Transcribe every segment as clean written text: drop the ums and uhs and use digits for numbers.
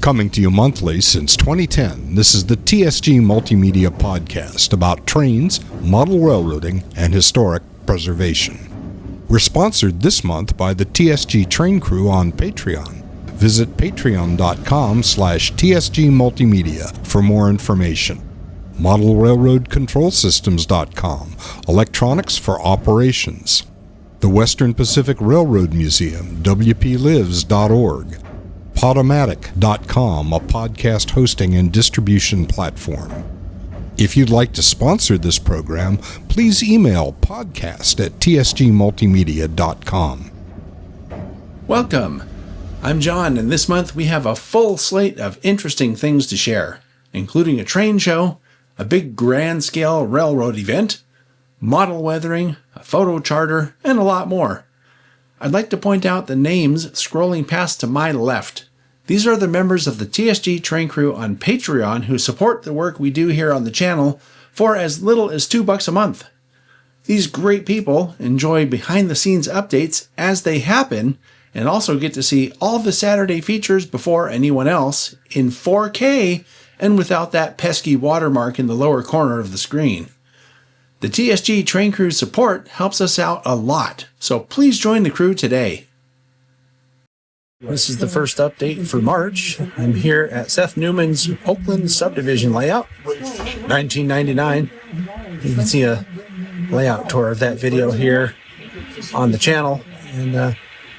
Coming to you monthly since 2010, this is the TSG Multimedia Podcast about trains, model railroading, and historic preservation. We're sponsored this month by the TSG Train Crew on Patreon. Visit patreon.com/TSG Multimedia for more information. ModelRailroadControlSystems.com, electronics for operations. The Western Pacific Railroad Museum, WPLives.org. Podomatic.com, a podcast hosting and distribution platform. If you'd like to sponsor this program, please email podcast@tsgmultimedia.com. Welcome. I'm John, and this month we have a full slate of interesting things to share, including a train show, a big grand-scale railroad event, model weathering, a photo charter, and a lot more. I'd like to point out the names scrolling past to my left. These are the members of the TSG Train Crew on Patreon who support the work we do here on the channel for as little as $2 a month. These great people enjoy behind-the-scenes updates as they happen and also get to see all the Saturday features before anyone else in 4K and without that pesky watermark in the lower corner of the screen. The TSG Train Crew support helps us out a lot, so please join the crew today. This is the first update for March. I'm here at Seth Neumann's Oakland subdivision layout, 1999. You can see a layout tour of that video here on the channel. And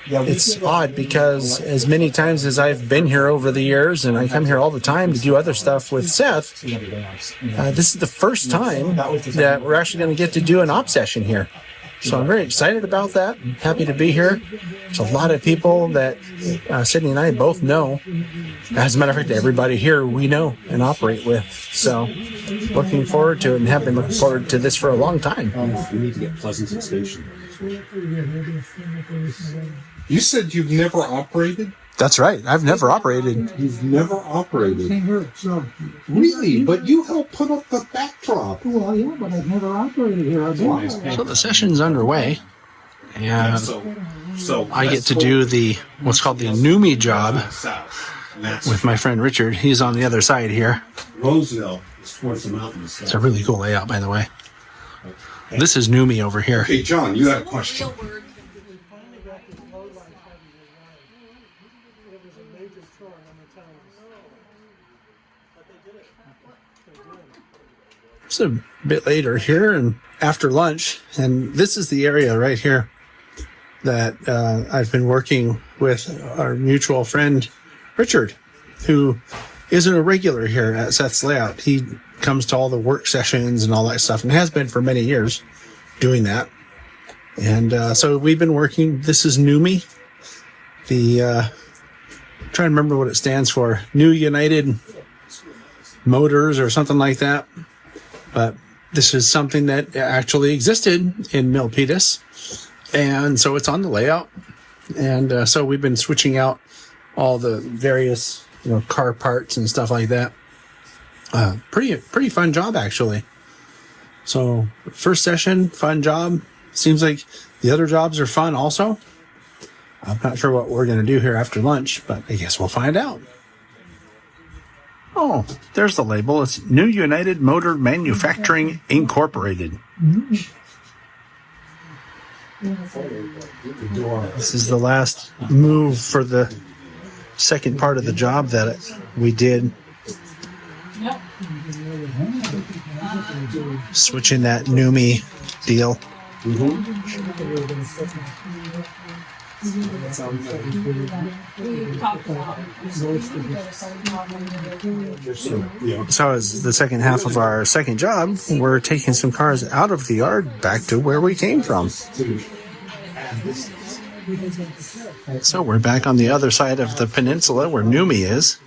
it's odd because as many times as I've been here over the years, and I come here all the time to do other stuff with Seth, this is the first time that we're actually going to get to do an op session here. So I'm very excited about that. I'm happy to be here. There's a lot of people that Sydney and I both know. As a matter of fact, everybody here we know and operate with. So looking forward to it and have been looking forward to this for a long time. We need to get Pleasanton Station. You said you've never operated? That's right. I've never operated. You've never operated? Really? But you helped put up the backdrop. Well, yeah, but I've never operated here. So the session's underway, and so I get to do the what's called the Neumann job with my friend Richard. He's on the other side here. Roseville is towards the mountains. It's a really cool layout, by the way. This is Neumann over here. Hey, John, you had a question. It's a bit later here and after lunch, and this is the area right here that I've been working with our mutual friend Richard, who isn't a regular here at Seth's Layout. He comes to all the work sessions and all that stuff and has been for many years doing that. And so we've been working. This is Neumann, the I'm trying to remember what it stands for, New United Motors or something like that. But this is something that actually existed in Milpitas, and so it's on the layout. And so we've been switching out all the various, car parts and stuff like that. Pretty fun job, actually. So first session, fun job. Seems like the other jobs are fun also. I'm not sure what we're going to do here after lunch, but I guess we'll find out. Oh, there's the label. It's New United Motor Manufacturing Incorporated. This is the last move for the second part of the job that we did. Switching that Neumann deal. So as the second half of our second job, we're taking some cars out of the yard back to where we came from. So we're back on the other side of the peninsula where Neumann is.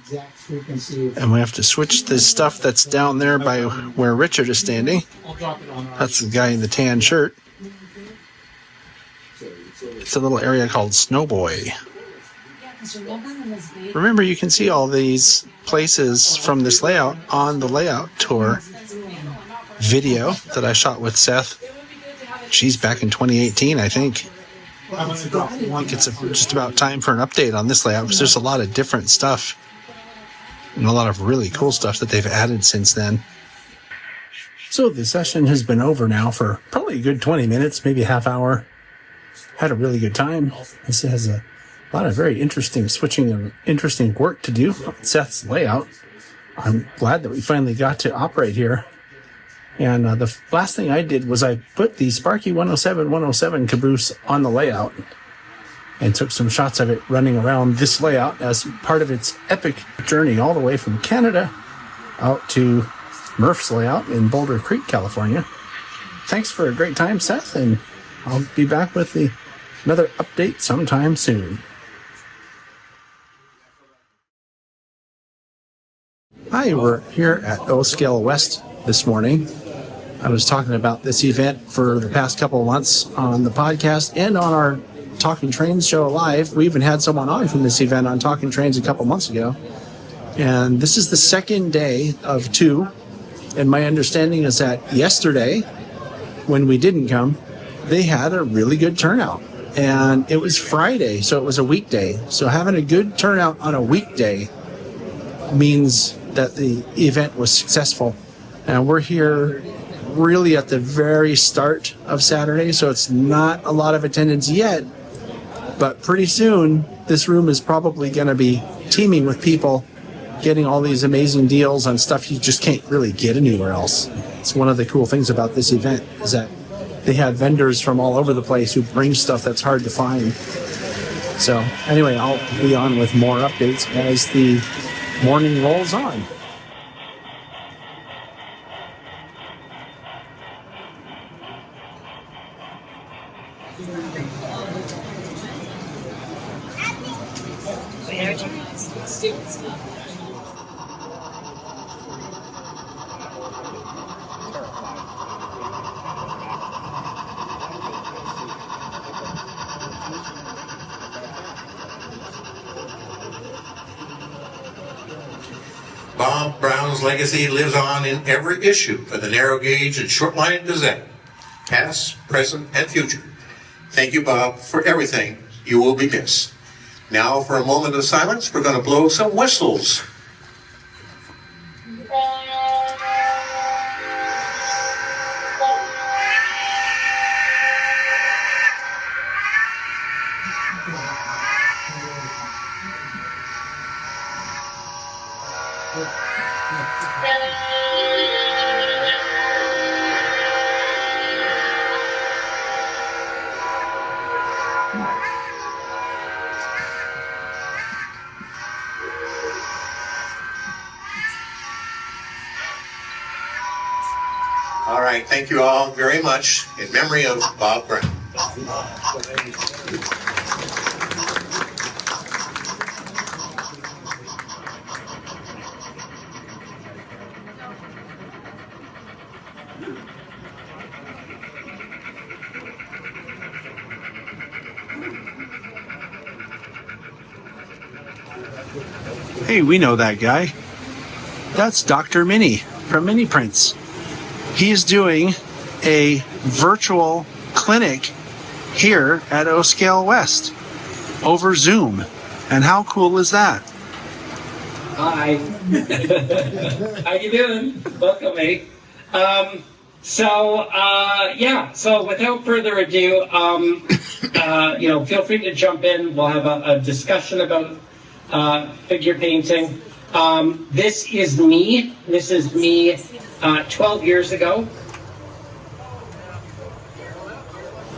And we have to switch the stuff that's down there by where Richard is standing. That's the guy in the tan shirt. It's a little area called Snowboy. Remember, you can see all these places from this layout on the layout tour video that I shot with Seth. She's back in 2018, I think. I think it's just about time for an update on this layout because there's a lot of different stuff and a lot of really cool stuff that they've added since then. So the session has been over now for probably a good 20 minutes, maybe a half hour. Had a really good time. This has a lot of very interesting switching and interesting work to do on Seth's layout. I'm glad that we finally got to operate here. And the last thing I did was I put the Sparky 107 caboose on the layout and took some shots of it running around this layout as part of its epic journey all the way from Canada out to Murph's layout in Boulder Creek, California. Thanks for a great time, Seth, and I'll be back with another update sometime soon. Hi, we're here at O-Scale West this morning. I was talking about this event for the past couple of months on the podcast and on our Talking Trains show live. We even had someone on from this event on Talking Trains a couple months ago. And this is the second day of 2. And my understanding is that yesterday, when we didn't come, they had a really good turnout. And it was Friday, so it was a weekday. So having a good turnout on a weekday means that the event was successful. And we're here really at the very start of Saturday, so it's not a lot of attendance yet. But pretty soon, this room is probably going to be teeming with people getting all these amazing deals on stuff you just can't really get anywhere else. It's one of the cool things about this event is that they have vendors from all over the place who bring stuff that's hard to find. So anyway, I'll be on with more updates as the morning rolls on. Bob Brown's legacy lives on in every issue of the Narrow Gauge and Short Line Gazette, past, present, and future. Thank you, Bob, for everything. You will be missed. Now, for a moment of silence, we're going to blow some whistles. All right, thank you all very much in memory of Bob Brown. Hey, we know that guy. That's Dr. Mini from Mini Prints. He's doing a virtual clinic here at O-Scale West over Zoom. And how cool is that? Hi. How you doing? Welcome, mate. So without further ado, feel free to jump in. We'll have a discussion about figure painting. This is me. 12 years ago.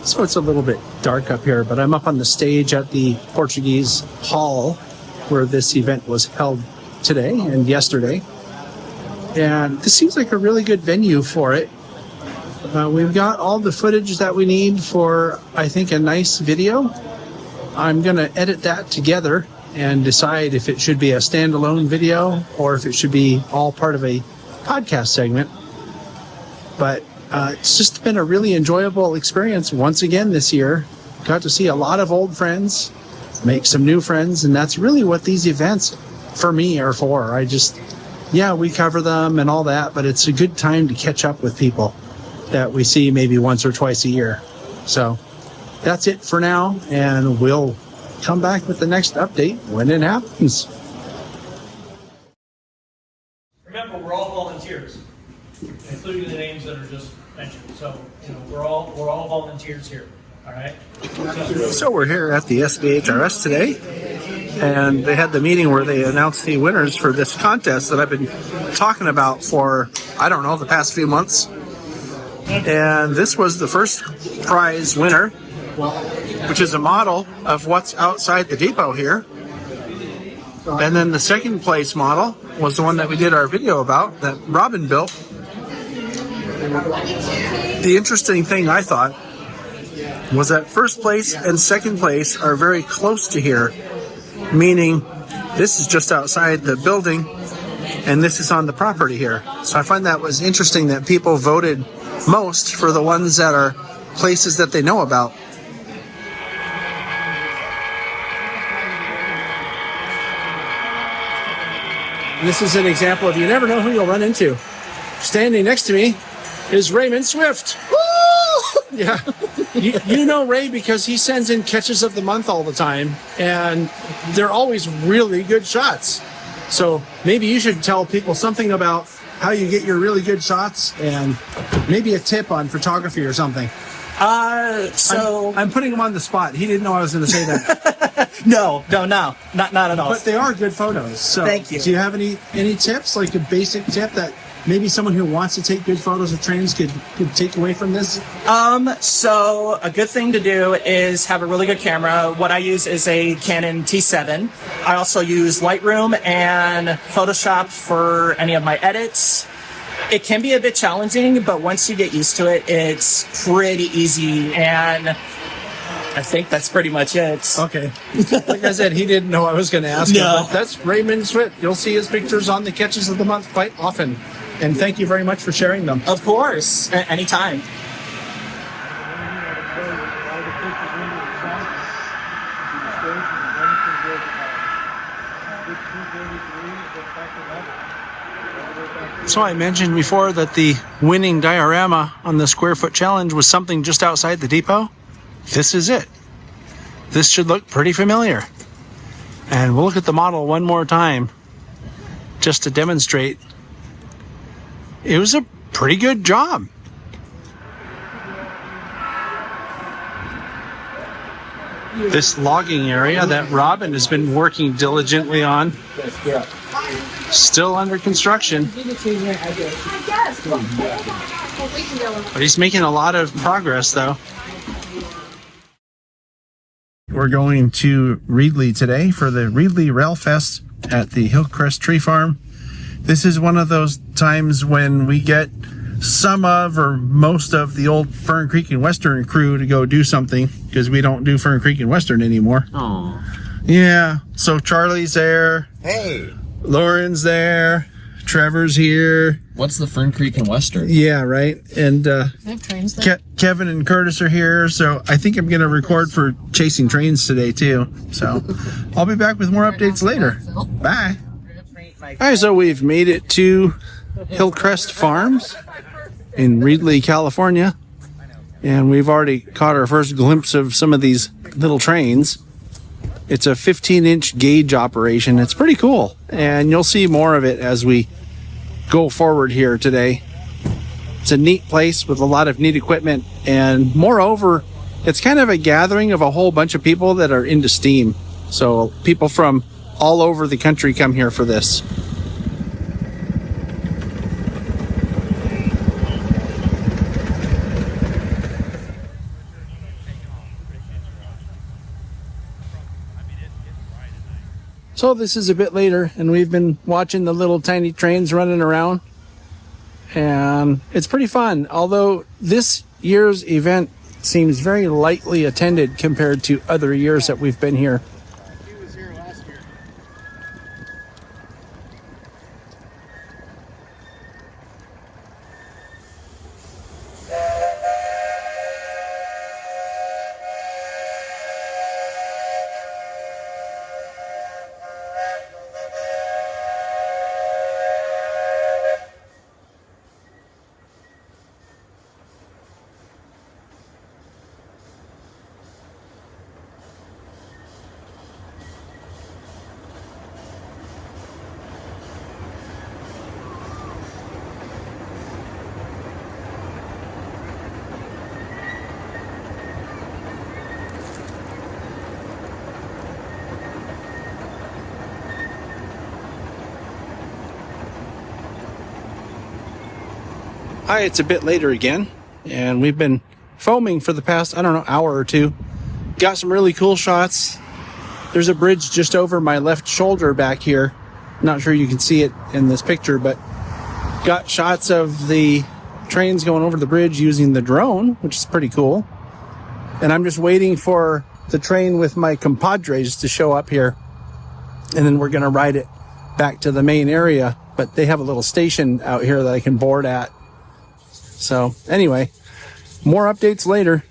So it's a little bit dark up here, but I'm up on the stage at the Portuguese Hall where this event was held today and yesterday. And this seems like a really good venue for it. We've got all the footage that we need for, I think, a nice video. I'm going to edit that together and decide if it should be a standalone video or if it should be all part of a podcast segment. But it's just been a really enjoyable experience once again this year. Got to see a lot of old friends, make some new friends, and that's really what these events for me are for. We cover them and all that, but it's a good time to catch up with people that we see maybe once or twice a year. So that's it for now, and we'll come back with the next update when it happens. So, we're all volunteers here. All right. So we're here at the SBHRS today, and they had the meeting where they announced the winners for this contest that I've been talking about for, I don't know, the past few months. And this was the first prize winner, which is a model of what's outside the depot here. And then the second place model was the one that we did our video about, that Robin built. The interesting thing, I thought, was that first place and second place are very close to here, meaning this is just outside the building and this is on the property here. So I find that was interesting that people voted most for the ones that are places that they know about. This is an example of you never know who you'll run into. Standing next to me is Raymond Swift. Woo! Yeah. You know Ray because he sends in catches of the month all the time, and they're always really good shots. So maybe you should tell people something about how you get your really good shots and maybe a tip on photography or something. I'm putting him on the spot. He didn't know I was going to say that. No, not at all. But they are good photos. So thank you. Do you have any tips, like a basic tip that maybe someone who wants to take good photos of trains could take away from this? So a good thing to do is have a really good camera. What I use is a Canon T7. I also use Lightroom and Photoshop for any of my edits. It can be a bit challenging, but once you get used to it, it's pretty easy, and I think that's pretty much it. Okay. Like I said, he didn't know I was going to ask him, but that's Raymond Swift. You'll see his pictures on the Catches of the Month quite often, and thank you very much for sharing them. Of course. Anytime. So I mentioned before that the winning diorama on the square foot challenge was something just outside the depot. This is it. This should look pretty familiar. And we'll look at the model one more time just to demonstrate. It was a pretty good job. This logging area that Robin has been working diligently on, still under construction. But he's making a lot of progress, though. We're going to Reedley today for the Reedley Railfest at the Hillcrest Tree Farm. This is one of those times when we get some of or most of the old Fern Creek and Western crew to go do something, because we don't do Fern Creek and Western anymore. Oh. Yeah, so Charlie's there. Hey. Lauren's there. Trevor's here. What's the Fern Creek and Western? Yeah, right. And trains there. Kevin and Curtis are here, so I think I'm going to record for Chasing Trains today, too. So I'll be back with more updates later. Bye. All right, so we've made it to Hillcrest Farms in Reedley, California. And we've already caught our first glimpse of some of these little trains. It's a 15-inch gauge operation. It's pretty cool, and you'll see more of it as we go forward here today. It's a neat place with a lot of neat equipment, and moreover, it's kind of a gathering of a whole bunch of people that are into steam. So people from all over the country come here for this. So this is a bit later, and we've been watching the little tiny trains running around, and it's pretty fun. Although this year's event seems very lightly attended compared to other years that we've been here. Hi, it's a bit later again, and we've been foaming for the past, hour or two. Got some really cool shots. There's a bridge just over my left shoulder back here. Not sure you can see it in this picture, but got shots of the trains going over the bridge using the drone, which is pretty cool. And I'm just waiting for the train with my compadres to show up here, and then we're going to ride it back to the main area. But they have a little station out here that I can board at. So anyway, more updates later.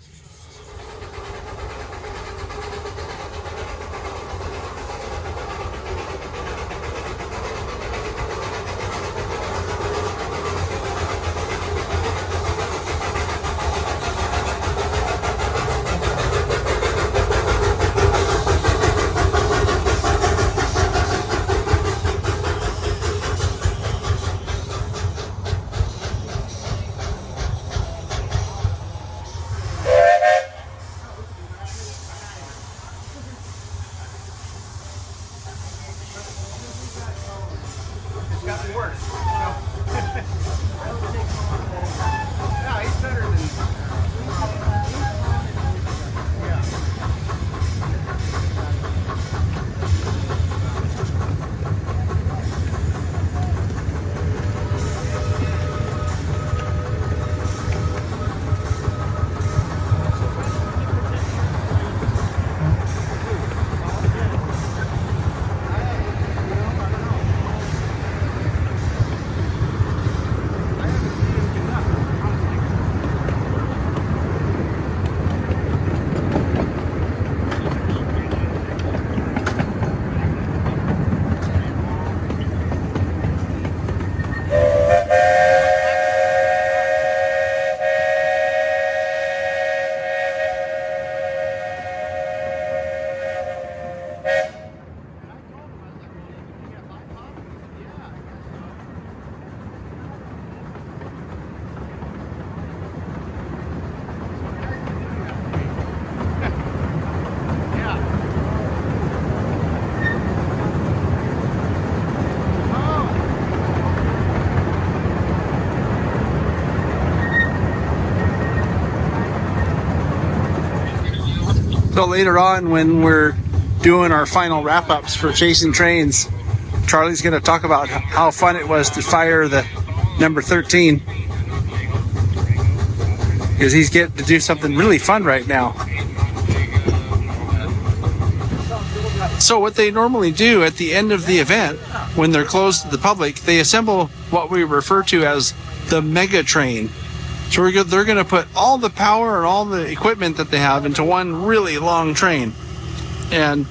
So later on, when we're doing our final wrap-ups for Chasing Trains, Charlie's going to talk about how fun it was to fire the number 13, because he's getting to do something really fun right now. So what they normally do at the end of the event, when they're closed to the public, they assemble what we refer to as the mega train. So they're going to put all the power and all the equipment that they have into one really long train. And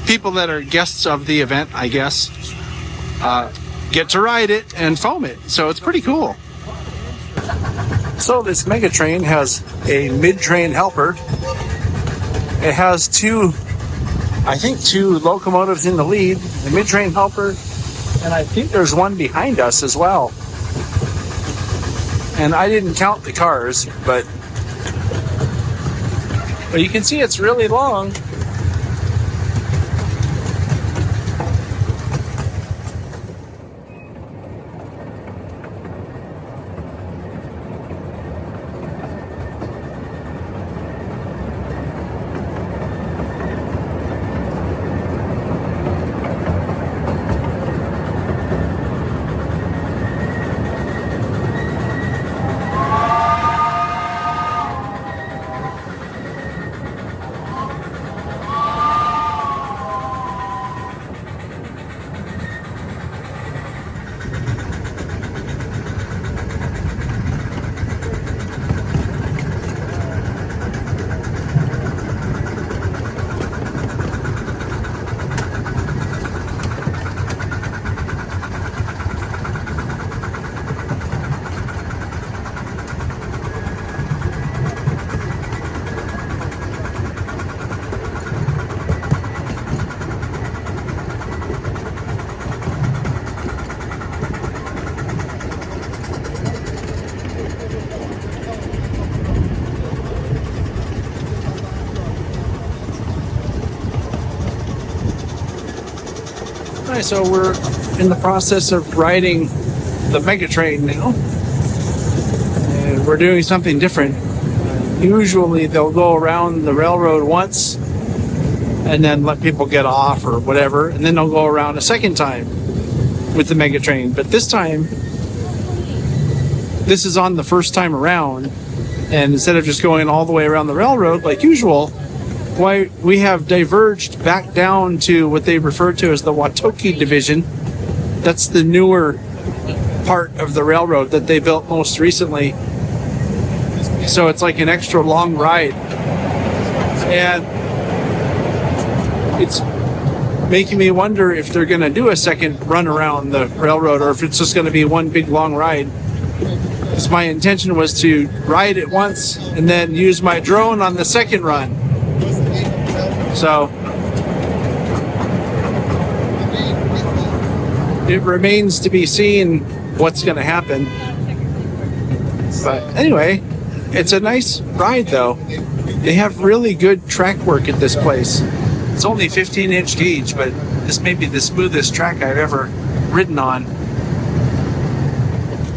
people that are guests of the event, I guess, get to ride it and foam it. So it's pretty cool. So this mega train has a mid-train helper. It has two locomotives in the lead, the mid-train helper, and I think there's one behind us as well. And I didn't count the cars, but you can see it's really long. Alright, so we're in the process of riding the mega train now. we're doing something different. Usually they'll go around the railroad once and then let people get off or whatever, and then they'll go around a second time with the mega train. But this time, this is on the first time around, and instead of just going all the way around the railroad like usual, why we have diverged back down to what they refer to as the Watoki division. That's the newer part of the railroad that they built most recently. So it's like an extra long ride. And it's making me wonder if they're going to do a second run around the railroad or if it's just going to be one big long ride. Because my intention was to ride it once and then use my drone on the second run. So it remains to be seen what's going to happen. But anyway, it's a nice ride though. They have really good track work at this place. It's only 15-inch gauge, but this may be the smoothest track I've ever ridden on.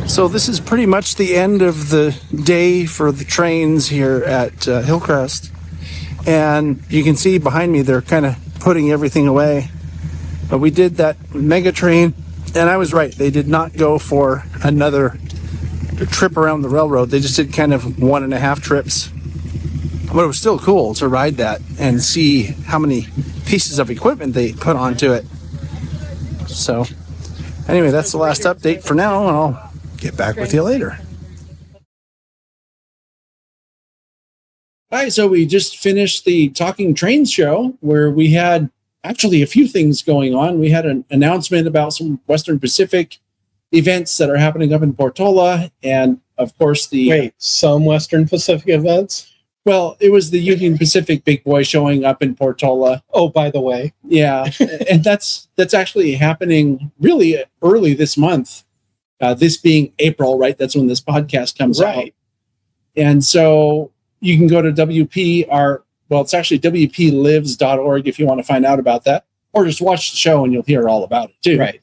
So this is pretty much the end of the day for the trains here at Hillcrest. And you can see behind me, they're kind of putting everything away. But we did that mega train, and I was right. They did not go for another trip around the railroad. They just did kind of 1.5 trips. But it was still cool to ride that and see how many pieces of equipment they put onto it. So anyway, that's the last update for now, and I'll get back with you later. All right, so we just finished the Talking Trains show where we had actually a few things going on. We had an announcement about some Western Pacific events that are happening up in Portola, and of course some Western Pacific events? Well, it was the Union Pacific big boy showing up in Portola. Oh, by the way. Yeah, and that's actually happening really early this month. This being April, right? That's when this podcast comes out. And so you can go to it's actually WPLives.org if you want to find out about that, or just watch the show and you'll hear all about it too. Right.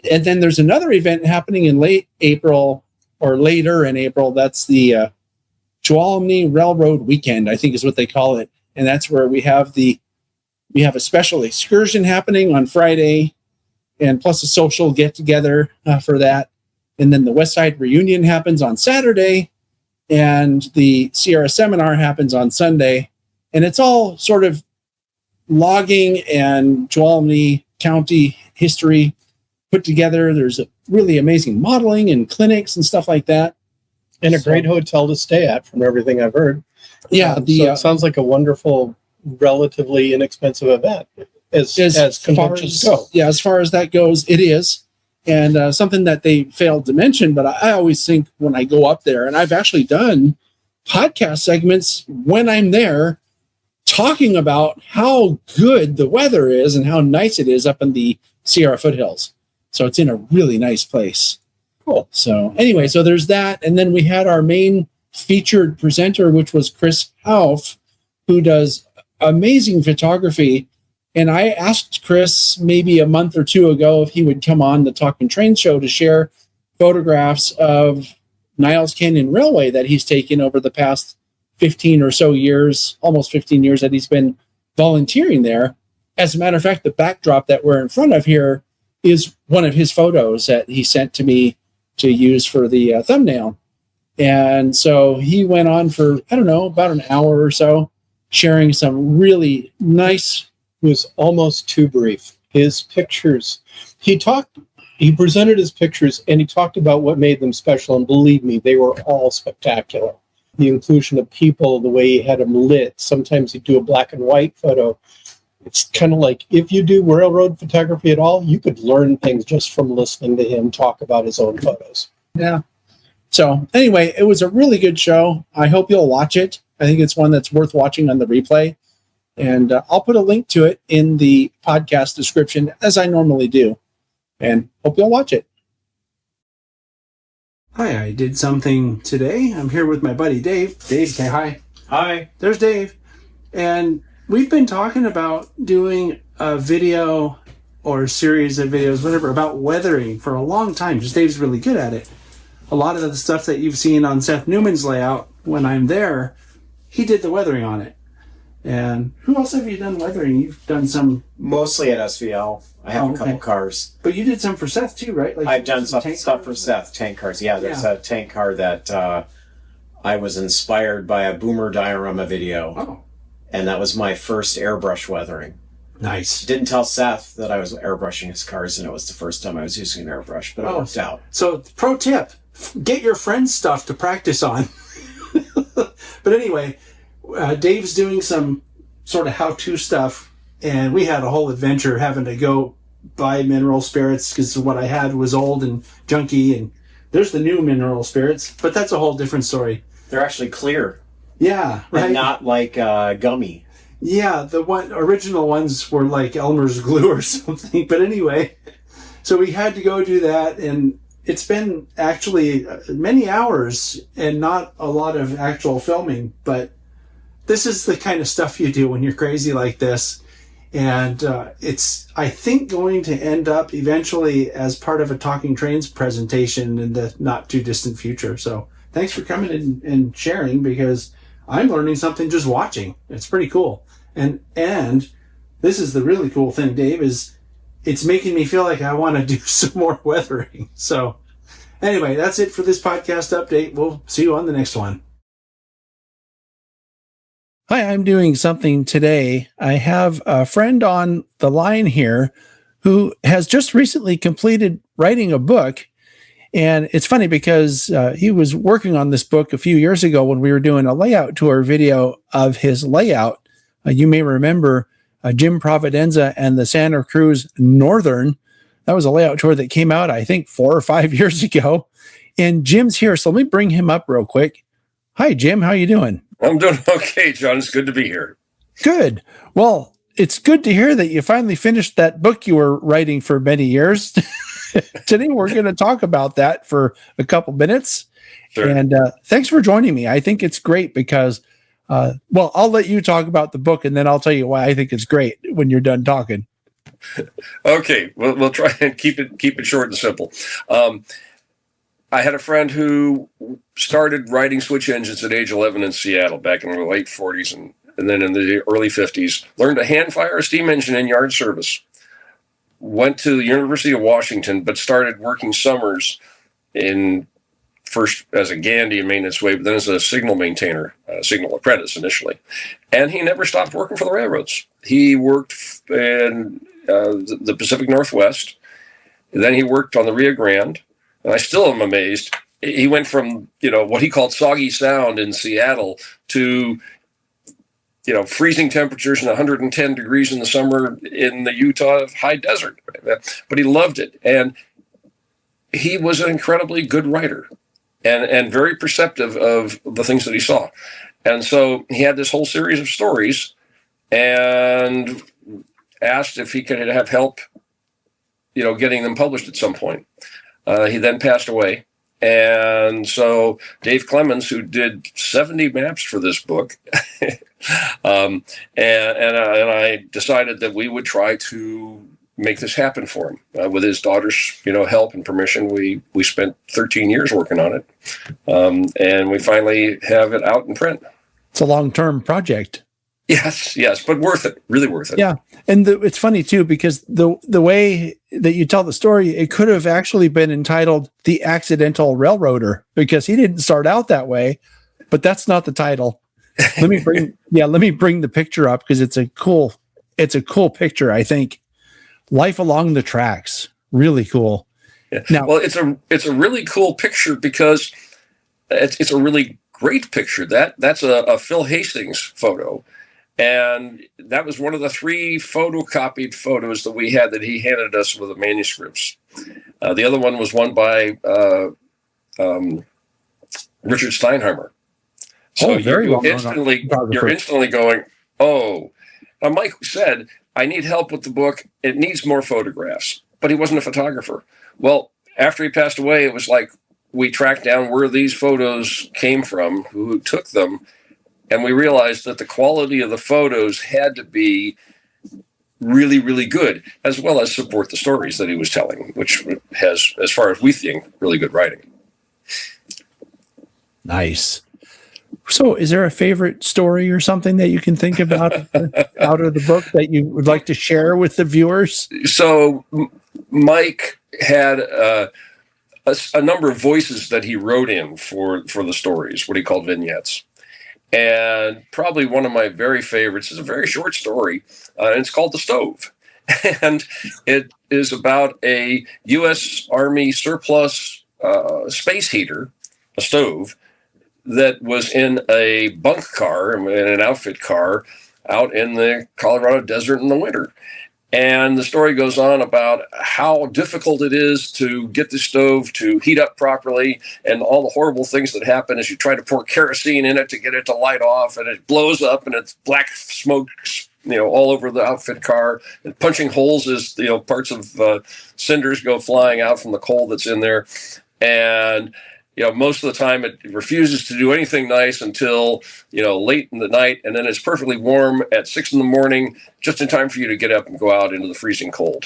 And then there's another event happening in late April or later in April. That's the Tuolumne Railroad Weekend, I think is what they call it. And that's where we have a special excursion happening on Friday, and plus a social get together for that. And then the West Side Reunion happens on Saturday, and the Sierra Seminar happens on Sunday. And it's all sort of logging and Tuolumne County history put together. There's a really amazing modeling and clinics and stuff like that. And a great hotel to stay at, from everything I've heard. Yeah. So it sounds like a wonderful, relatively inexpensive event as conventions go. Yeah, as far as that goes, it is. And something that they failed to mention, but I always think when I go up there, and I've actually done podcast segments when I'm there talking about how good the weather is and how nice it is up in the Sierra foothills. So it's in a really nice place. Cool. So anyway, so there's that. And then we had our main featured presenter, which was Chris Hauff, who does amazing photography. And I asked Chris maybe a month or two ago if he would come on the Talking Train show to share photographs of Niles Canyon Railway that he's taken over the past 15 or so years, almost 15 years that he's been volunteering there. As a matter of fact, the backdrop that we're in front of here is one of his photos that he sent to me to use for the thumbnail. And so he went on for, I don't know, about an hour or so, sharing some really nice. It was almost too brief. His pictures, he presented his pictures and he talked about what made them special. And believe me, they were all spectacular. The inclusion of people, the way he had them lit. Sometimes he'd do a black and white photo. It's kind of like, if you do railroad photography at all, you could learn things just from listening to him talk about his own photos. Yeah. So anyway, it was a really good show. I hope you'll watch it. I think it's one that's worth watching on the replay. And I'll put a link to it in the podcast description, as I normally do. And hope you'll watch it. Hi, I did something today. I'm here with my buddy Dave. Dave, say hi. Hi. There's Dave. And we've been talking about doing a video or a series of videos, whatever, about weathering for a long time, because Dave's really good at it. a lot of the stuff that you've seen on Seth Neumann's layout when I'm there, he did the weathering on it. And who else have you done weathering? You've done some... Mostly at SVL. I have a couple cars. But you did some for Seth too, right? Like I've done some stuff for Seth, tank cars. Yeah, there's a tank car that I was inspired by a Boomer diorama video. Oh. And that was my first airbrush weathering. Nice. Didn't tell Seth that I was airbrushing his cars, and it was the first time I was using an airbrush, but it worked out. So, pro tip, get your friend's stuff to practice on. But anyway, Dave's doing some sort of how-to stuff, and we had a whole adventure having to go buy mineral spirits because what I had was old and junky, and there's the new mineral spirits, but that's a whole different story. They're actually clear. Yeah, right. And not like gummy. Yeah, the original ones were like Elmer's glue or something. But anyway, so we had to go do that, and it's been actually many hours and not a lot of actual filming. But this is the kind of stuff you do when you're crazy like this. And it's, I think, going to end up eventually as part of a Talking Trains presentation in the not too distant future. So thanks for coming in and sharing, because I'm learning something just watching. It's pretty cool. And this is the really cool thing, Dave, is it's making me feel like I want to do some more weathering. So anyway, that's it for this podcast update. We'll see you on the next one. Hi, I'm doing something today. I have a friend on the line here who has just recently completed writing a book. And it's funny because he was working on this book a few years ago when we were doing a layout tour video of his layout. You may remember Jim Providenza and the Santa Cruz Northern. That was a layout tour that came out, I think, 4 or 5 years ago. And Jim's here, so let me bring him up real quick. Hi, Jim. How you doing? I'm doing okay, John. It's good to be here. Good. Well, it's good to hear that you finally finished that book you were writing for many years. Today, we're going to talk about that for a couple minutes. Sure. And thanks for joining me. I think it's great because, well, I'll let you talk about the book, and then I'll tell you why I think it's great when you're done talking. Okay. We'll try and keep it short and simple. I had a friend who started writing switch engines at age 11 in Seattle back in the late 40s, and then in the early 50s, learned to hand fire a steam engine in yard service. Went to the University of Washington, but started working summers first as a Gandy maintenance way, but then as a signal maintainer, signal apprentice initially. And he never stopped working for the railroads. He worked in the Pacific Northwest. Then he worked on the Rio Grande. And I still am amazed. He went from, what he called soggy sound in Seattle to, freezing temperatures and 110 degrees in the summer in the Utah high desert. But he loved it. And he was an incredibly good writer and very perceptive of the things that he saw. And so he had this whole series of stories and asked if he could have help, getting them published at some point. He then passed away. And so Dave Clemens, who did 70 maps for this book, and I decided that we would try to make this happen for him. With his daughter's, help and permission, we spent 13 years working on it. And we finally have it out in print. It's a long-term project. Yes, but worth it. Really worth it. Yeah, and it's funny too because the way that you tell the story, it could have actually been entitled "The Accidental Railroader" because he didn't start out that way, but that's not the title. Let me bring the picture up because it's a cool picture. I think life along the tracks, really cool. Yeah. Now, well, it's a really cool picture because it's a really great picture. That's a Phil Hastings photo. And that was one of the 3 photocopied photos that we had that he handed us with the manuscripts. The other one was one by Richard Steinheimer. So you're instantly going, oh. Now Mike said, I need help with the book. It needs more photographs. But he wasn't a photographer. Well, after he passed away, it was like we tracked down where these photos came from, who took them. And we realized that the quality of the photos had to be really, really good, as well as support the stories that he was telling, which has, as far as we think, really good writing. Nice. So is there a favorite story or something that you can think about out of the book that you would like to share with the viewers? So Mike had a number of voices that he wrote in for the stories, what he called vignettes. And probably one of my very favorites is a very short story, and it's called The Stove. And it is about a U.S. Army surplus space heater, a stove, that was in a bunk car, in an outfit car, out in the Colorado desert in the winter. And the story goes on about how difficult it is to get the stove to heat up properly and all the horrible things that happen as you try to pour kerosene in it to get it to light off, and it blows up and it's black smoke, all over the outfit car, and punching holes as, parts of cinders go flying out from the coal that's in there. And most of the time it refuses to do anything nice until, late in the night. And then it's perfectly warm at 6 a.m, just in time for you to get up and go out into the freezing cold.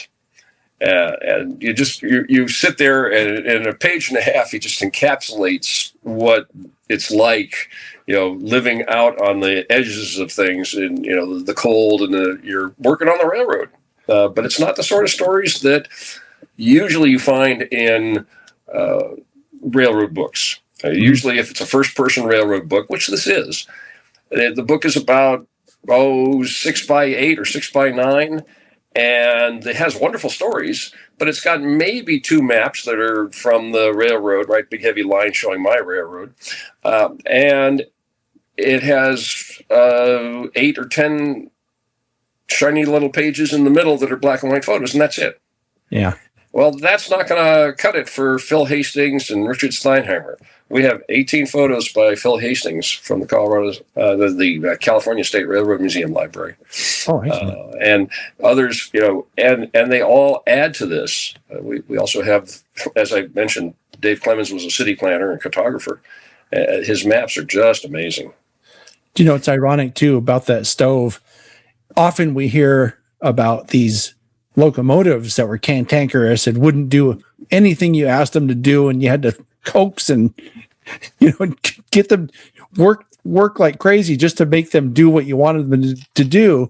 And you sit there, and in a page and a half, he just encapsulates what it's like, living out on the edges of things and, the cold, and you're working on the railroad. But it's not the sort of stories that usually you find in railroad books. Usually if it's a first-person railroad book, which this is, the book is about 6x8 or 6x9, and it has wonderful stories, but it's got maybe 2 maps that are from the railroad, right? Big heavy line showing my railroad. And it has 8 or 10 shiny little pages in the middle that are black and white photos, and that's it. Yeah. Well, that's not going to cut it for Phil Hastings and Richard Steinheimer. We have 18 photos by Phil Hastings from the the California State Railroad Museum Library. Oh, excellent. And others, and they all add to this. We also have, as I mentioned, Dave Clemens was a city planner and cartographer. His maps are just amazing. Do you know, it's ironic too about that stove. Often we hear about these locomotives that were cantankerous and wouldn't do anything you asked them to do, and you had to coax and get them work like crazy just to make them do what you wanted them to do.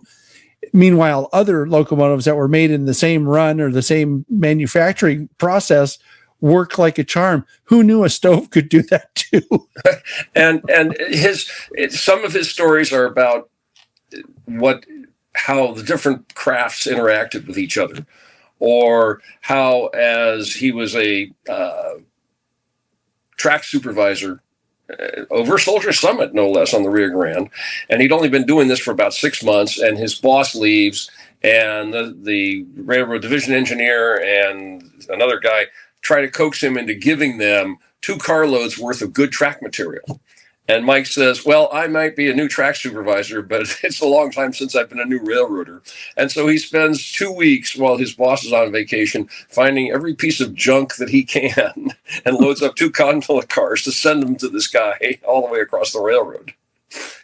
Meanwhile, other locomotives that were made in the same run or the same manufacturing process work like a charm. Who knew a stove could do that too? and some of his stories are about how the different crafts interacted with each other, or how, as he was a track supervisor over Soldier Summit, no less, on the Rio Grande, and he'd only been doing this for about 6 months, and his boss leaves, and the railroad division engineer and another guy try to coax him into giving them 2 carloads worth of good track material. And Mike says, well, I might be a new track supervisor, but it's a long time since I've been a new railroader. And so he spends 2 weeks while his boss is on vacation finding every piece of junk that he can and loads up 2 gondola cars to send them to this guy all the way across the railroad.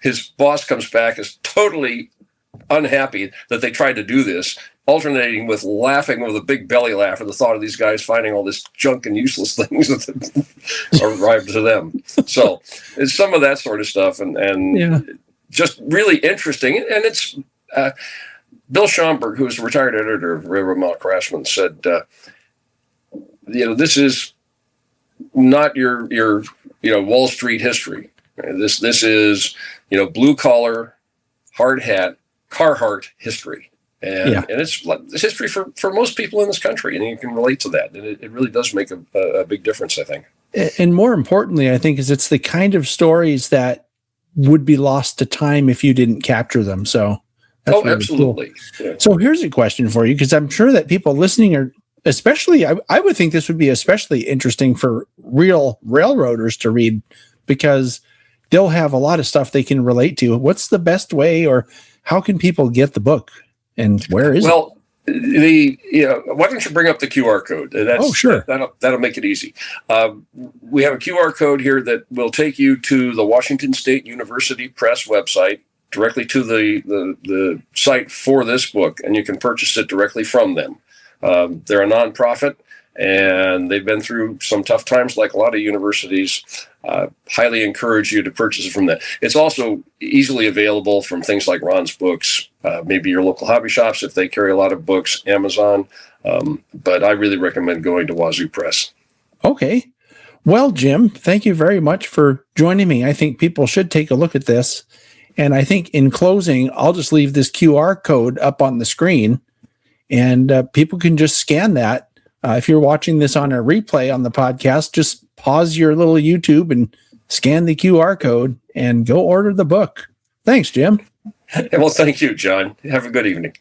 His boss comes back, is totally unhappy that they tried to do this, alternating with laughing with a big belly laugh at the thought of these guys finding all this junk and useless things that arrived to them. So it's some of that sort of stuff, and just really interesting. And it's Bill Schomburg, who is a retired editor of Railroad Mile Craftsman, said, this is not your Wall Street history. This is blue collar, hard hat, Carhartt history. And it's history for most people in this country, and you can relate to that. And it really does make a big difference, I think. And more importantly, I think, is it's the kind of stories that would be lost to time if you didn't capture them. So that's really absolutely. Cool. Yeah. So here's a question for you, because I'm sure that people listening are, especially, I would think this would be especially interesting for real railroaders to read, because they'll have a lot of stuff they can relate to. What's the best way, or how can people get the book? And where is it? Well, why don't you bring up the QR code? Sure. That'll make it easy. We have a QR code here that will take you to the Washington State University Press website, directly to the site for this book, and you can purchase it directly from them. They're a nonprofit, and they've been through some tough times like a lot of universities. Highly encourage you to purchase it from them. It's also easily available from things like Ron's Books, maybe your local hobby shops if they carry a lot of books, Amazon. But I really recommend going to Wazoo Press. Okay. Well, Jim, thank you very much for joining me. I think people should take a look at this. And I think in closing, I'll just leave this QR code up on the screen, and people can just scan that. If you're watching this on a replay on the podcast, just pause your little YouTube and scan the QR code and go order the book. Thanks, Jim. Well, thank you, John. Have a good evening.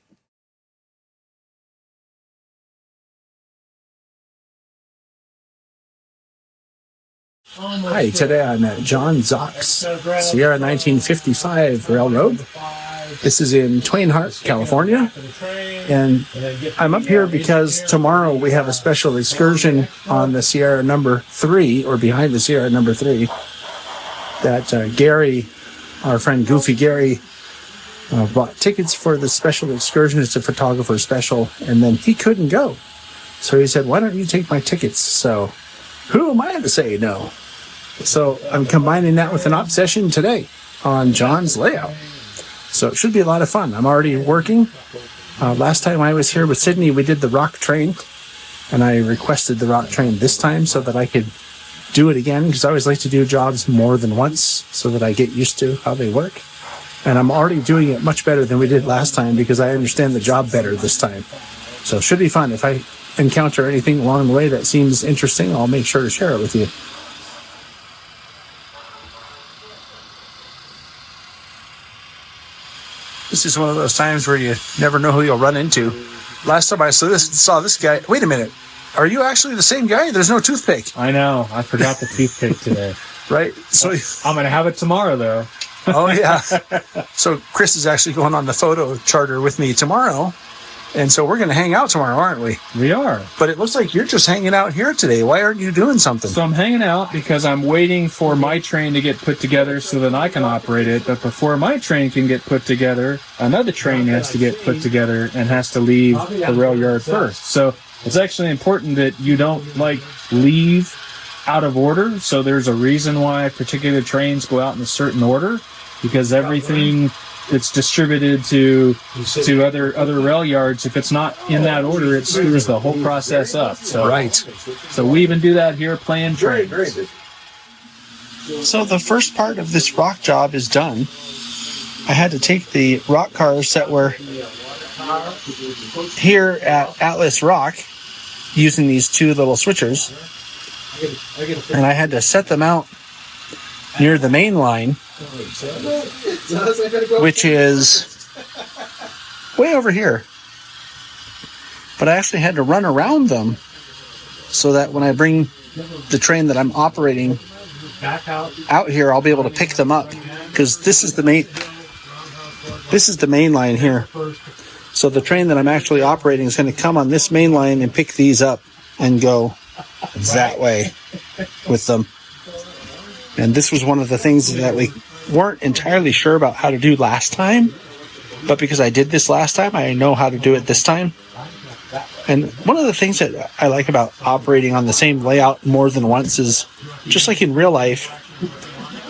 Hi, today I'm at John Zock's Sierra 1955 Railroad. This is in Twain Harte, California. And I'm up here because tomorrow we have a special excursion on the Sierra number 3, or behind the Sierra number 3, that Gary, our friend Goofy Gary, bought tickets for the special excursion. It's a photographer special, and then he couldn't go. So he said, why don't you take my tickets? So who am I to say no? So I'm combining that with an op session today on John's layout. So it should be a lot of fun. I'm already working. Last time I was here with Sydney, we did the rock train, and I requested the rock train this time so that I could do it again, because I always like to do jobs more than once so that I get used to how they work. And I'm already doing it much better than we did last time because I understand the job better this time. So it should be fun. If I encounter anything along the way that seems interesting, I'll make sure to share it with you. This is one of those times where you never know who you'll run into. Last time I saw this guy. Wait a minute. Are you actually the same guy? There's no toothpick. I know. I forgot the toothpick today. Right. So I'm going to have it tomorrow, though. Oh, yeah. So Chris is actually going on the photo charter with me tomorrow. And so we're going to hang out tomorrow, aren't we? We are. But it looks like you're just hanging out here today. Why aren't you doing something? So I'm hanging out because I'm waiting for my train to get put together so that I can operate it. But before my train can get put together, another train has to get put together and has to leave the rail yard first. So it's actually important that you don't, leave out of order. So there's a reason why particular trains go out in a certain order, because everything it's distributed to other rail yards. If it's not in that order, it screws the whole process up. So, right. So we even do that here playing trains. Very good. So the first part of this rock job is done. I had to take the rock cars that were here at Atlas Rock using these two little switchers, and I had to set them out near the main line, which is way over here. But I actually had to run around them so that when I bring the train that I'm operating out here, I'll be able to pick them up, because this is the main line here. So the train that I'm actually operating is going to come on this main line and pick these up and go that way with them. And this was one of the things that we weren't entirely sure about how to do last time. But because I did this last time, I know how to do it this time. And one of the things that I like about operating on the same layout more than once is, just like in real life,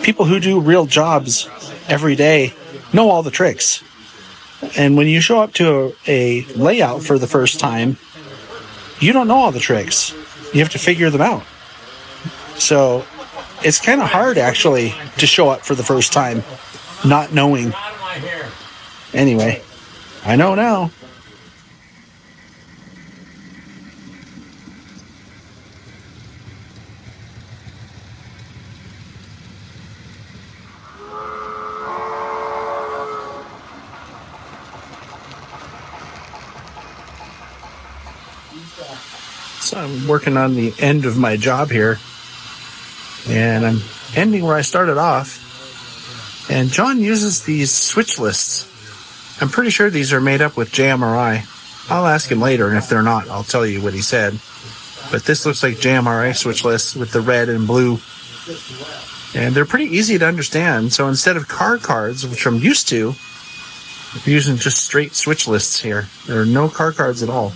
people who do real jobs every day know all the tricks. And when you show up to a layout for the first time, you don't know all the tricks. You have to figure them out. So it's kind of hard, actually, to show up for the first time not knowing. Anyway, I know now. So I'm working on the end of my job here, and I'm ending where I started off. And John uses these switch lists. I'm pretty sure these are made up with JMRI. I'll ask him later, and if they're not, I'll tell you what he said. But this looks like JMRI switch lists with the red and blue. And they're pretty easy to understand. So instead of car cards, which I'm used to, I'm using just straight switch lists here. There are no car cards at all.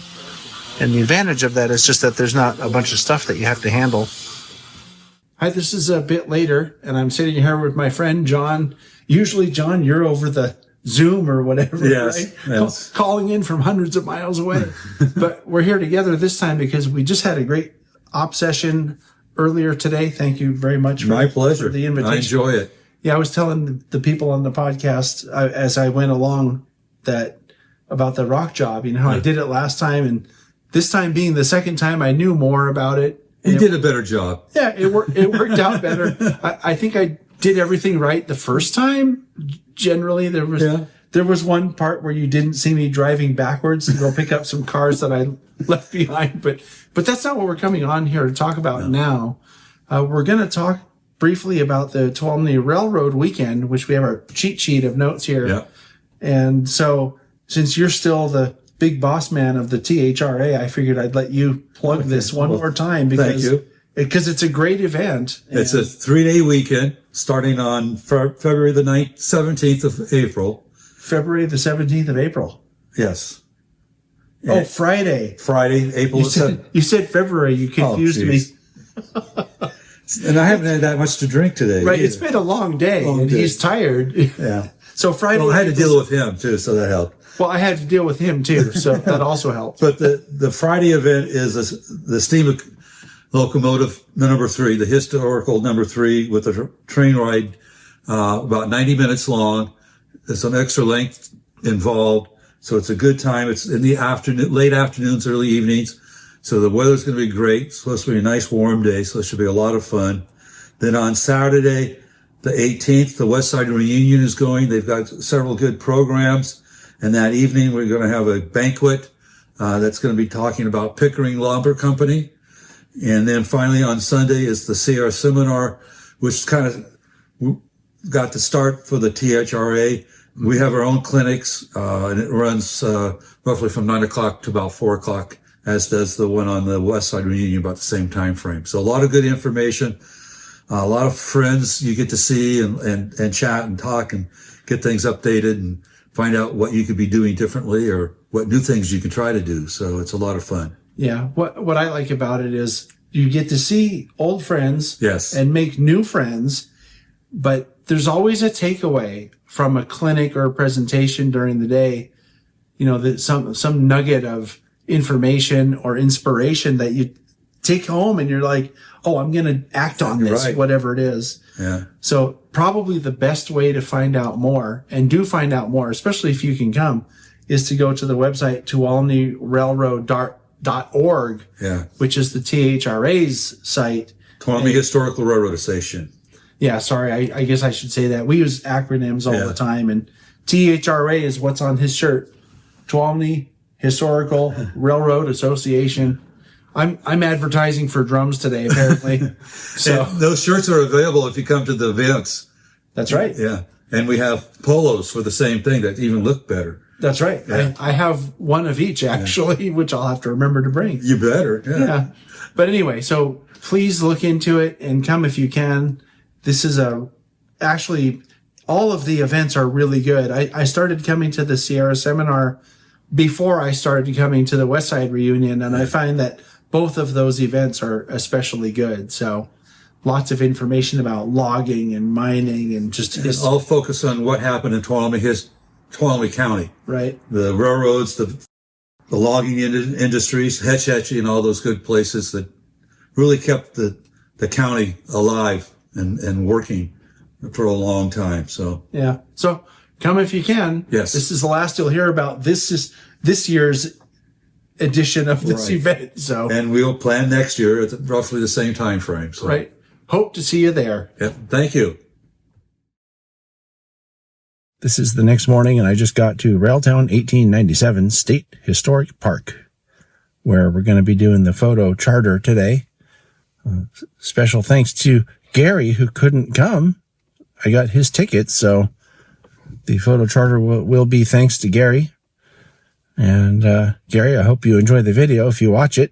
And the advantage of that is just that there's not a bunch of stuff that you have to handle. Hi, this is a bit later, and I'm sitting here with my friend John. Usually, John, you're over the Zoom or whatever, yes, right? Yes. Calling in from hundreds of miles away. But we're here together this time because we just had a great op session earlier today. Thank you very much. My pleasure. For the invitation. I enjoy it. Yeah, I was telling the people on the podcast as I went along that about the rock job. You know, I did it last time, and this time being the second time, I knew more about it. You did a better job. Yeah, it worked out better. I think I did everything right the first time. Generally, there was one part where you didn't see me driving backwards to go pick up some cars that I left behind, but that's not what we're coming on here to talk about now. We're going to talk briefly about the Tuolumne Railroad weekend, which we have our cheat sheet of notes here. Yeah. And so, since you're still the big boss man of the THRA, I figured I'd let you plug this one more time because it's a great event. It's a 3-day weekend starting on February the 17th of April. February the 17th of April. Yes. Oh, Friday. April the 7th. You said February. You confused me. And I haven't had that much to drink today. Right. Either. It's been a long day, and he's tired. Yeah. So Friday. Well, I had to deal with him too, so that helped. Well, I had to deal with him too, so that also helped. But the Friday event is the steam locomotive number 3, the historical number 3 with a train ride, about 90 minutes long. There's some extra length involved. So it's a good time. It's in the afternoon, late afternoons, early evenings. So the weather's going to be great. It's supposed to be a nice warm day. So it should be a lot of fun. Then on Saturday, the 18th, the West Side Reunion is going. They've got several good programs. And that evening, we're going to have a banquet that's going to be talking about Pickering Lumber Company. And then finally on Sunday is the CR seminar, which kind of got the start for the THRA. We have our own clinics, and it runs roughly from 9 o'clock to about 4 o'clock, as does the one on the West Side Reunion, about the same time frame. So a lot of good information, a lot of friends you get to see and chat and talk and get things updated and find out what you could be doing differently or what new things you can try to do. So it's a lot of fun. Yeah. What I like about it is you get to see old friends and make new friends, but there's always a takeaway from a clinic or a presentation during the day, you know, that some nugget of information or inspiration that you take home and you're like, oh, I'm going to act on this, whatever it is. Yeah. So probably the best way to find out more, and do find out more, especially if you can come, is to go to the website tuolumnerailroad.org, which is the THRA's site. Tuolumne Historical Railroad Association. Yeah, sorry, I guess I should say that. We use acronyms all the time, and THRA is what's on his shirt. Tuolumne Historical Railroad Association. I'm advertising for drums today, apparently. So and those shirts are available if you come to the events. That's right. Yeah. And we have polos for the same thing that even look better. That's right. Yeah. I have one of each, actually, which I'll have to remember to bring. You better. Yeah. But anyway, so please look into it and come if you can. This is actually, all of the events are really good. I started coming to the Sierra Seminar before I started coming to the West Side Reunion, and I find that both of those events are especially good. So lots of information about logging and mining and just I'll focus on what happened in Tuolumne County. Right. The railroads, the logging industries, Hetch Hetchy, and all those good places that really kept the county alive and working for a long time. So yeah. So come if you can. Yes. This is the last you'll hear about this year's edition of this event. So, and we'll plan next year at roughly the same time frame. So. Right. Hope to see you there. Yep. Thank you. This is the next morning, and I just got to Railtown 1897 State Historic Park, where we're going to be doing the photo charter today. Special thanks to Gary, who couldn't come. I got his ticket, so the photo charter will be thanks to Gary. And Gary, I hope you enjoy the video if you watch it.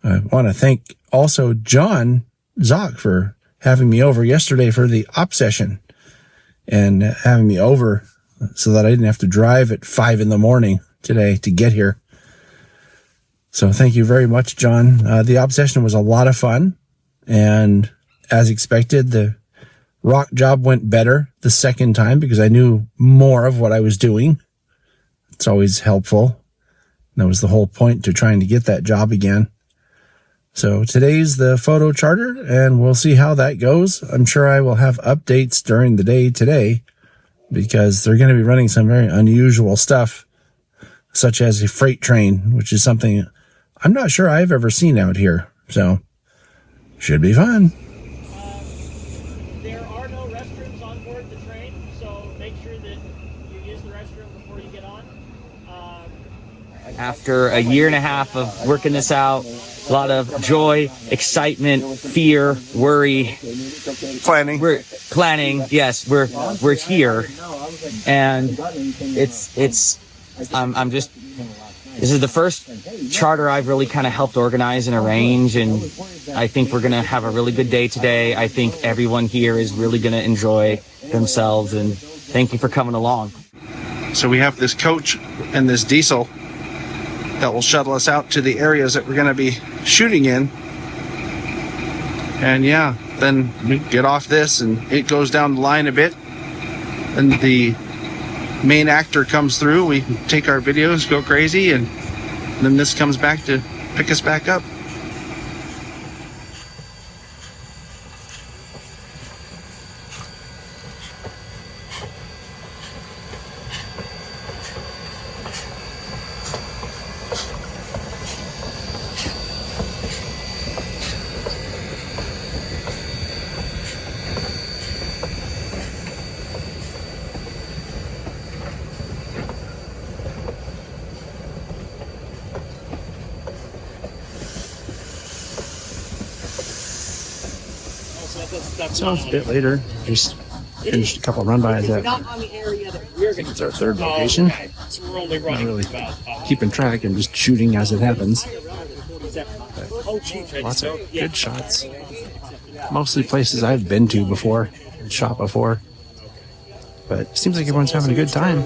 I want to thank also John Zock for having me over yesterday for the op session and having me over so that I didn't have to drive at 5 a.m. today to get here. So thank you very much, John. The obsession was a lot of fun. And as expected, the rock job went better the second time because I knew more of what I was doing. It's always helpful. That was the whole point to trying to get that job again. So today's the photo charter, and we'll see how that goes. I'm sure I will have updates during the day today because they're going to be running some very unusual stuff, such as a freight train, which is something I'm not sure I've ever seen out here. So should be fun. There are no restrooms on board the train, so make sure that you use the restroom before you get on. After a year and a half of working this out, a lot of joy, excitement, fear, worry, planning. We're planning. Yes, we're here, and I'm just. This is the first charter I've really kind of helped organize and arrange, and I think we're gonna have a really good day today. I think everyone here is really gonna enjoy themselves, and thank you for coming along. So we have this coach and this diesel that will shuttle us out to the areas that we're going to be shooting in. And yeah, then we get off this and it goes down the line a bit. And the main actor comes through. We take our videos, go crazy, and then this comes back to pick us back up. So it's a bit later. Just finished a couple run-bys at it's our third location. Not really keeping track and just shooting as it happens. But lots of good shots. Mostly places I've been to before and shot before. But it seems like everyone's having a good time.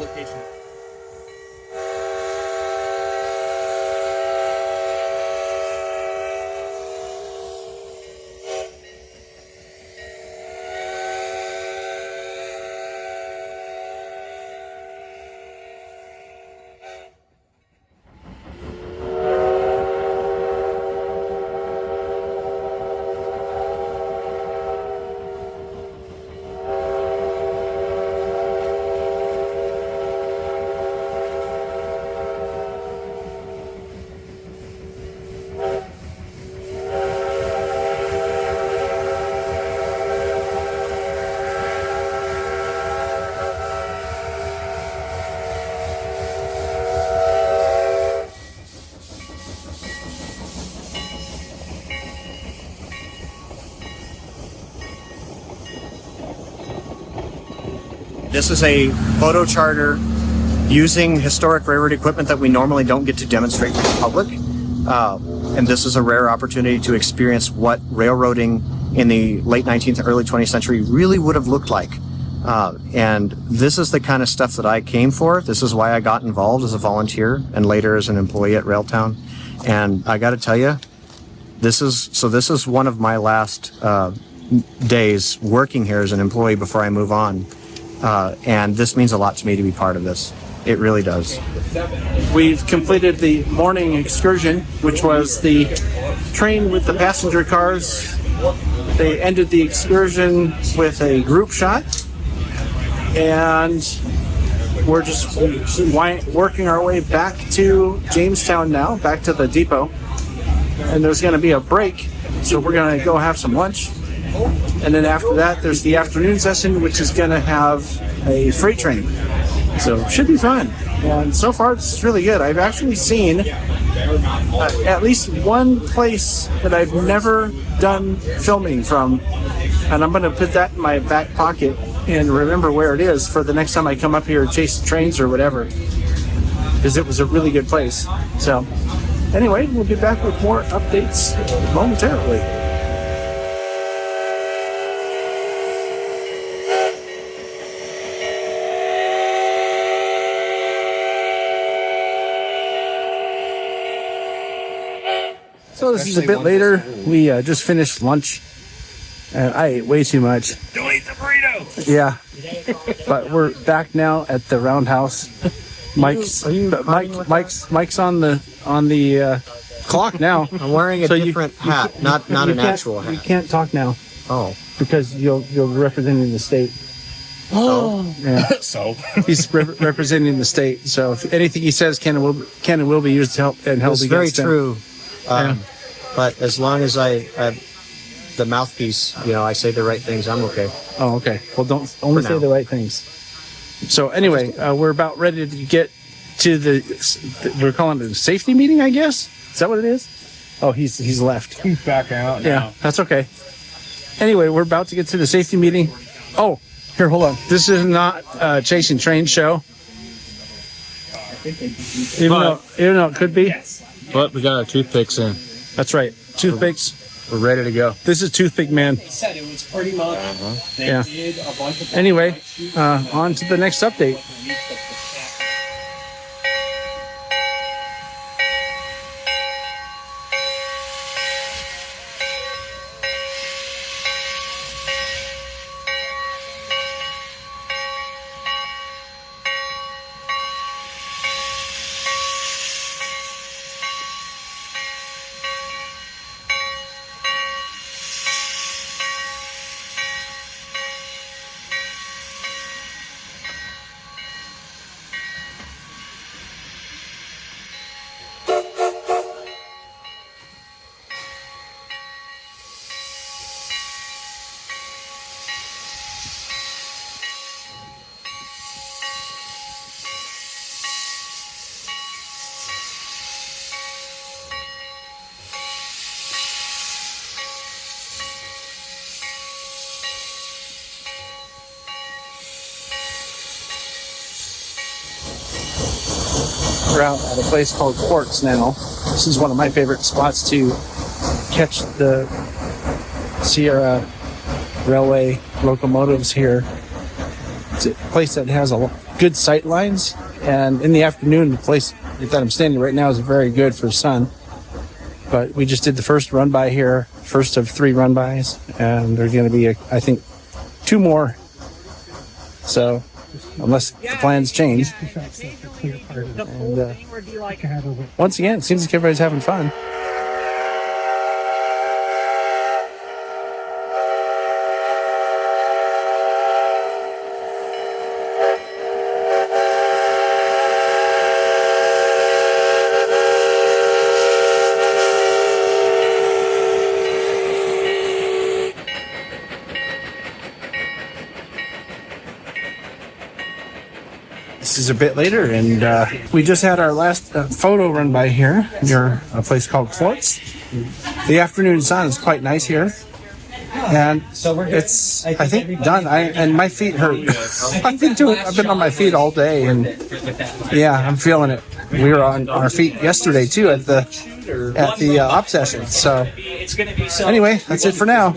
This is a photo charter using historic railroad equipment that we normally don't get to demonstrate to the public. And this is a rare opportunity to experience what railroading in the late 19th, early 20th century really would have looked like. And this is the kind of stuff that I came for. This is why I got involved as a volunteer and later as an employee at Railtown. And I got to tell you, this is one of my last days working here as an employee before I move on. And this means a lot to me to be part of this. It really does. We've completed the morning excursion, which was the train with the passenger cars. They ended the excursion with a group shot. And we're just working our way back to Jamestown now, back to the depot. And there's going to be a break, so we're going to go have some lunch. And then after that, there's the afternoon session, which is going to have a freight train. So it should be fun. And so far, it's really good. I've actually seen at least one place that I've never done filming from. And I'm going to put that in my back pocket and remember where it is for the next time I come up here and chase trains or whatever. Because it was a really good place. So anyway, we'll be back with more updates momentarily. So this is a bit later. We just finished lunch, and I ate way too much. Don't eat the burrito. Yeah, but we're back now at the Roundhouse. Mike's on the clock now. I'm wearing a different hat, not an actual hat. You can't talk now. Oh, because you're representing the state. Oh, yeah. So he's representing the state. So if anything he says can and will be used to help It's very against him. true. But as long as I have the mouthpiece, I say the right things, I'm okay. Oh, okay. Well, don't only say the right things. So anyway, we're about ready to get to we're calling it a safety meeting, I guess. Is that what it is? Oh, he's left. He's back out now. Yeah, that's okay. Anyway, we're about to get to the safety meeting. Oh, here, hold on. This is not a Chasing Train show. Even though it could be. But we got our toothpicks in. That's right. Toothpicks. We're ready to go. This is Toothpick Man. They said it was pretty much. They Yeah. did a bunch of. Anyway, on to the next update. We're out at a place called Quartz now. This is one of my favorite spots to catch the Sierra Railway locomotives here. It's a place that has good sight lines, and in the afternoon, the place that I'm standing right now is very good for sun. But we just did the first run by here, first of 3 run bys, and there's going to be, I think, 2 more. So, unless the plans change. And, once again, it seems like everybody's having fun. This is a bit later, and we just had our last photo run by here near a place called Quartz. The afternoon sun is quite nice here, and it's, I think, done. And my feet hurt. I've been on my feet all day, and yeah, I'm feeling it. We were on our feet yesterday too at the op session. So anyway, that's it for now.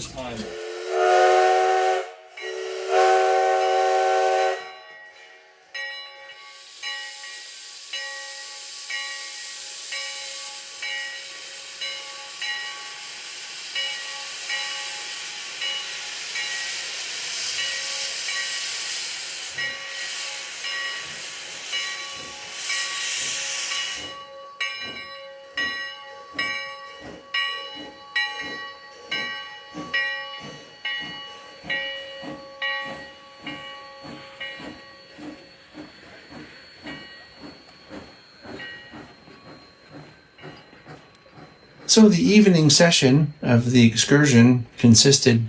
So the evening session of the excursion consisted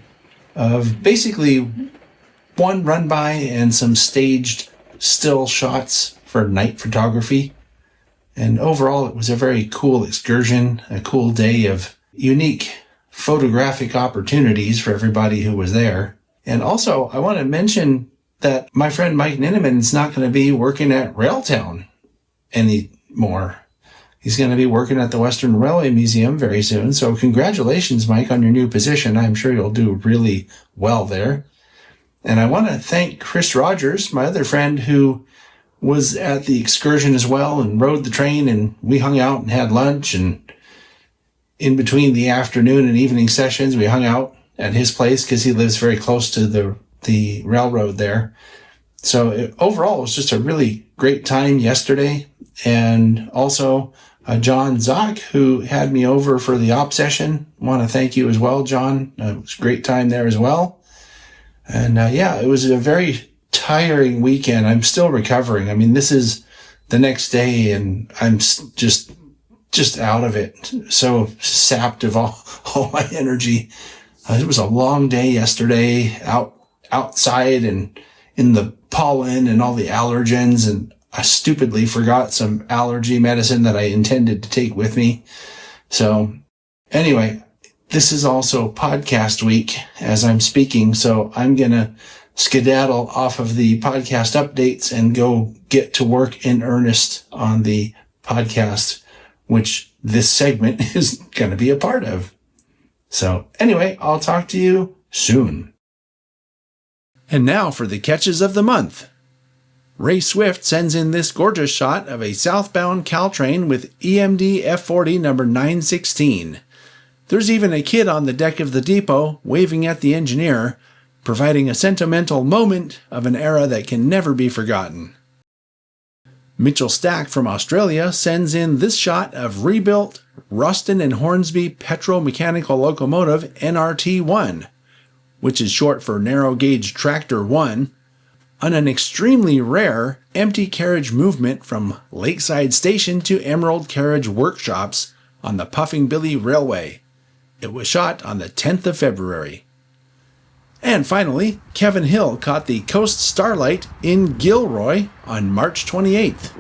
of basically one run by and some staged still shots for night photography. And overall, it was a very cool excursion, a cool day of unique photographic opportunities for everybody who was there. And also, I want to mention that my friend Mike Neumann is not going to be working at Railtown anymore. He's going to be working at the Western Railway Museum very soon. So congratulations, Mike, on your new position. I'm sure you'll do really well there. And I want to thank Chris Rogers, my other friend, who was at the excursion as well and rode the train, and we hung out and had lunch, and in between the afternoon and evening sessions, we hung out at his place because he lives very close to the railroad there. So overall, it was just a really great time yesterday. And also, John Zock, who had me over for the op session. I want to thank you as well, John. It was a great time there as well. And it was a very tiring weekend. I'm still recovering. I mean, this is the next day and I'm just out of it. So sapped of all my energy. It was a long day yesterday outside and in the pollen and all the allergens, and I stupidly forgot some allergy medicine that I intended to take with me. So anyway, this is also podcast week as I'm speaking, so I'm going to skedaddle off of the podcast updates and go get to work in earnest on the podcast, which this segment is going to be a part of. So anyway, I'll talk to you soon. And now for the catches of the month. Ray Swift sends in this gorgeous shot of a southbound Caltrain with EMD F40 number 916. There's even a kid on the deck of the depot waving at the engineer, providing a sentimental moment of an era that can never be forgotten. Mitchell Stack from Australia sends in this shot of rebuilt Ruston and Hornsby petromechanical locomotive NRT1, which is short for Narrow Gauge Tractor 1, on an extremely rare empty carriage movement from Lakeside Station to Emerald Carriage Workshops on the Puffing Billy Railway. It was shot on the 10th of February. And finally, Kevin Hill caught the Coast Starlight in Gilroy on March 28th.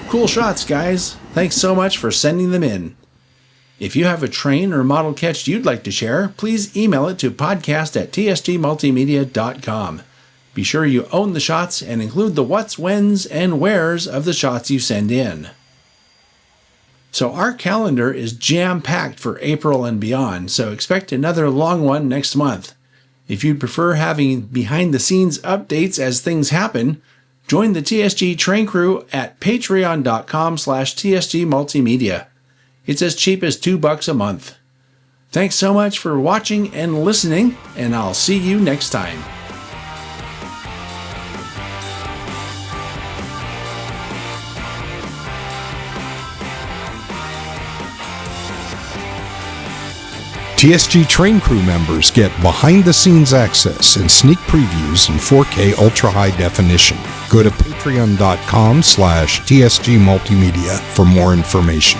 Cool shots, guys. Thanks so much for sending them in. If you have a train or model catch you'd like to share, please email it to podcast@tsgmultimedia.com. Be sure you own the shots and include the what's, whens, and wheres of the shots you send in. So our calendar is jam-packed for April and beyond, so expect another long one next month. If you'd prefer having behind-the-scenes updates as things happen, join the TSG train crew at patreon.com/TSG Multimedia. It's as cheap as $2 a month. Thanks so much for watching and listening, and I'll see you next time. TSG train crew members get behind-the-scenes access and sneak previews in 4K ultra-high definition. Go to patreon.com/TSG Multimedia for more information.